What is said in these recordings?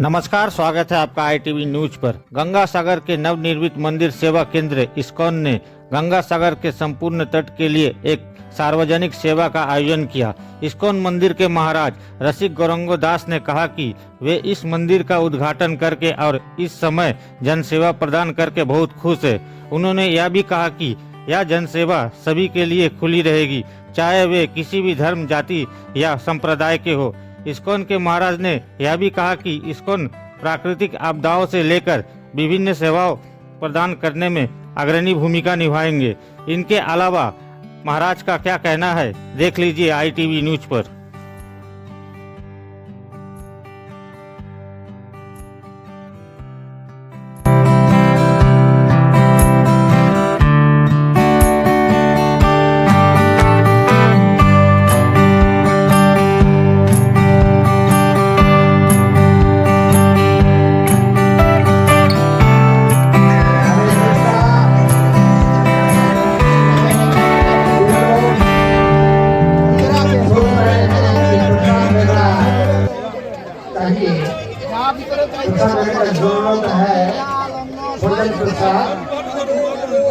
नमस्कार, स्वागत है आपका आईटीवी न्यूज पर। गंगा सागर के नवनिर्मित मंदिर सेवा केंद्र इस्कॉन ने गंगा सागर के संपूर्ण तट के लिए एक सार्वजनिक सेवा का आयोजन किया। इस्कॉन मंदिर के महाराज रसिक गौरंगो दास ने कहा कि वे इस मंदिर का उद्घाटन करके और इस समय जनसेवा प्रदान करके बहुत खुश है। उन्होंने यह भी कहा कि यह जनसेवा सभी के लिए खुली रहेगी, चाहे वे किसी भी धर्म, जाति या संप्रदाय के हो। इस्कॉन के महाराज ने यह भी कहा कि इस्कॉन प्राकृतिक आपदाओं से लेकर विभिन्न सेवाओं प्रदान करने में अग्रणी भूमिका निभाएंगे। इनके अलावा महाराज का क्या कहना है, देख लीजिए आईटीवी न्यूज पर। जरूरत है भोजन प्रसाद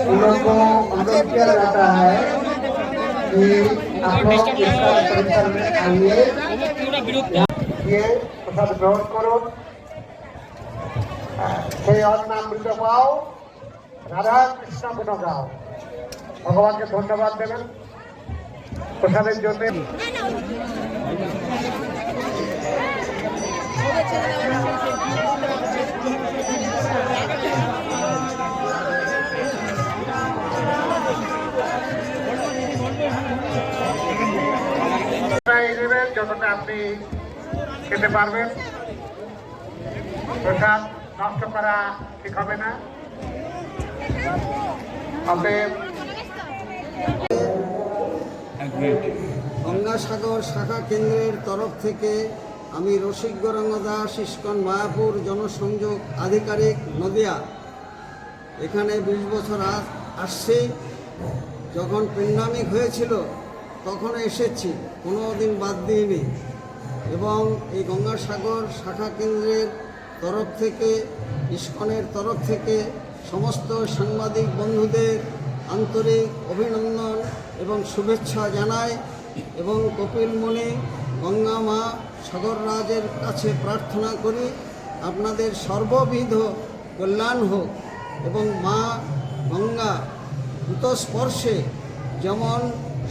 उन लोगों को अनुरोध किया जाता है कि आप लोग इसका परिसर में आइए, ये प्रसाद ग्रहण करो, সেই অন্নামৃত পাও, রাধা কৃষ্ণ গুণ গাও। ভগবানকে ধন্যবাদ দেবেন প্রসাদের জন্য। যতটা আপনি খেতে পারবেন, প্রসাদ নষ্ট করা ঠিক হবে না। গঙ্গাসাগর শাখা কেন্দ্রের তরফ থেকে আমি রসিক গৌরাঙ্গ দাস, ইস্কন মায়াপুর জনসংযোগ আধিকারিক, নদিয়া, এখানে 20 বছর আসছি। যখন প্যান্ডেমিক হয়েছিল তখন এসেছি, কোনো দিন বাদ দিইনি। এবং এই গঙ্গাসাগর শাখা কেন্দ্রের তরফ থেকে, ইস্কনের তরফ থেকে সমস্ত সাংবাদিক বন্ধুদের আন্তরিক অভিনন্দন এবং শুভেচ্ছা জানাই। এবং কপিলমুনি গঙ্গা মা সাগররাজের কাছে প্রার্থনা করি আপনাদের সর্ববিধ কল্যাণ হোক এবং মা গঙ্গা উতস্পর্শে যেমন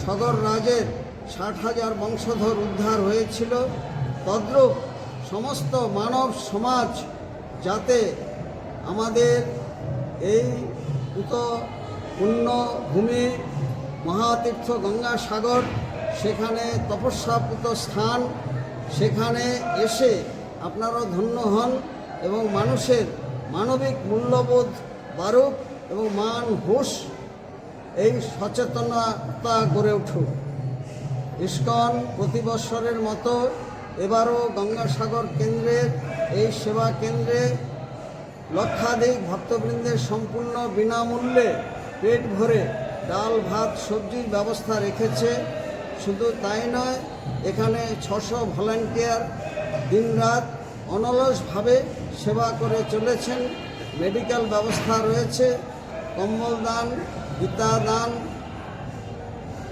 সাগররাজের 60,000 বংশধর উদ্ধার হয়েছিল, তদ্রূপ সমস্ত মানব সমাজ যাতে আমাদের এই পুণ্যভূমি মহাতীর্থ গঙ্গাসাগর, সেখানে তপস্যাপুত স্থান, সেখানে এসে আপনারাও ধন্য হন এবং মানুষের মানবিক মূল্যবোধ বাড়ুক এবং মান হুঁশ এই সচেতনতা গড়ে উঠুক। ইস্কন প্রতি বৎসরের মতো এবারও গঙ্গাসাগর কেন্দ্রের এই সেবা কেন্দ্রে লক্ষাধিক ভক্তবৃন্দের সম্পূর্ণ বিনামূল্যে পেট ভরে ডাল, ভাত, সবজির ব্যবস্থা রেখেছে। শুধু তাই নয়, এখানে 600 ভলান্টিয়ার দিনরাত অনলসভাবে সেবা করে চলেছেন। মেডিকেল ব্যবস্থা রয়েছে, কম্বল দান, গীতা দান,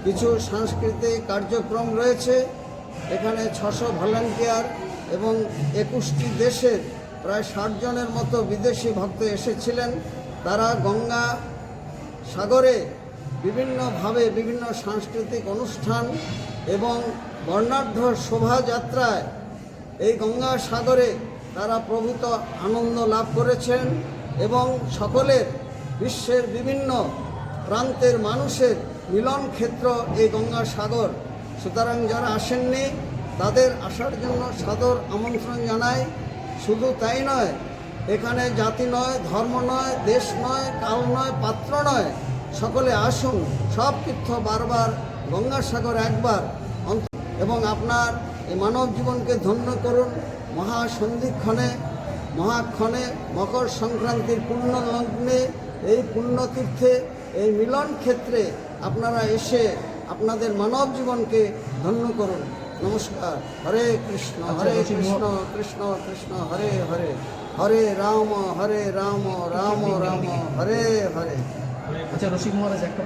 কিছু সাংস্কৃতিক কার্যক্রম রয়েছে। এখানে 600 ভলান্টিয়ার এবং 21টি দেশের প্রায় 60 জনের মতো বিদেশি ভক্ত এসেছিলেন। তারা গঙ্গা সাগরে বিভিন্নভাবে বিভিন্ন সাংস্কৃতিক অনুষ্ঠান এবং বর্ণাঢ্য শোভাযাত্রায় এই গঙ্গা সাগরে তারা প্রভূত আনন্দ লাভ করেছেন এবং সকলের বিশ্বের বিভিন্ন প্রান্তের মানুষের মিলন ক্ষেত্র এই গঙ্গা সাগর। সুতরাং যারা আসেননি তাদের আসার জন্য সাদর আমন্ত্রণ জানাই। শুধু তাই নয়, এখানে জাতি নয়, ধর্ম নয়, দেশ নয়, কাল নয়, পাত্র নয়, সকলে আসুন। সব তীর্থ বারবার, গঙ্গাসাগর একবার, এবং আপনার এই মানব জীবনকে ধন্য করুন। মহাসন্ধিক্ষণে, মহাক্ষণে, মকর সংক্রান্তির পুণ্যলগ্নে, এই পুণ্যতীর্থে, এই মিলন ক্ষেত্রে আপনারা এসে আপনাদের মানব জীবনকে ধন্য করুন। নমস্কার। হরে কৃষ্ণ কৃষ্ণ কৃষ্ণ হরে হরে, হরে রাম রাম রাম হরে হরে। আচ্ছা রসিক মহারাজ একটা